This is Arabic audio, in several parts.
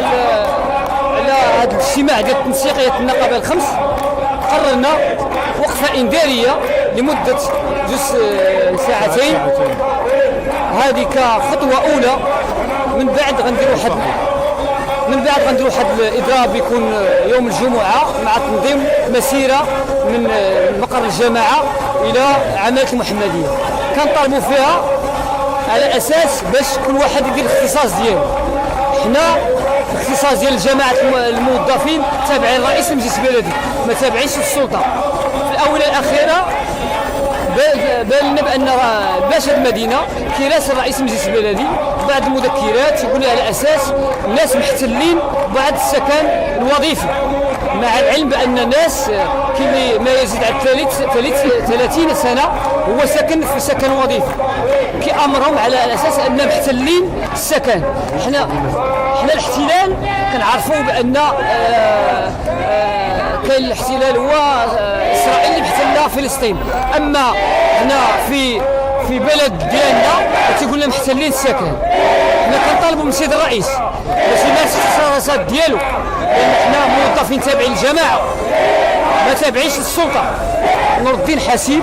على هذا الاجتماع ديال تنسيقيه النقابه الخمس قررنا وقفه انذاريه لمده 2 ساعتين. هذه كخطوه اولى. من بعد غنديروا واحد الاضراب يكون يوم الجمعه مع تنظيم مسيره من مقر الجماعه الى عماله المحمديه. كنطالبوا فيها على اساس باش كل واحد يدير الاختصاص ديالو. حنا الاختصاص ديال جماعه الموظفين تابعين لرئيس المجلس البلدي، ما تابعينش للسلطه. في الاونه الاخيره بان بان باشا المدينه كيراسل رئيس المجلس البلدي بعض المذكرات يقول لها على اساس الناس محتلين بعض السكن الوظيفي، مع العلم بان الناس كي ما يزيد على 30 سنه هو ساكن في سكن وظيفي، كيامرهم على اساس ان محتلين السكن. حنا الاحتلال كنعرفوا بان كاين الاحتلال هو اسرائيل اللي محتله فلسطين، اما هنا في بلد ديالنا تيقول لنا محتلين السكن. حنا كنطالبوا من السيد الرئيس باش يمارس الاختصاصات ديالو، لان حنا موظفين تابعين للجماعه ما تابعينش للسلطه. نور حسيب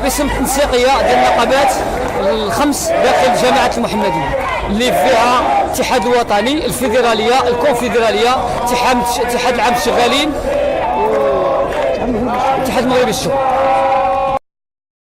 باسم التنسيقيه ديال النقابات الخمس داخل جماعه المحمديه اللي فيها الاتحاد الوطني، الفيدراليه، الكونفدراليه، اتحاد العام الشغالين، والاتحاد المغربي للشغل.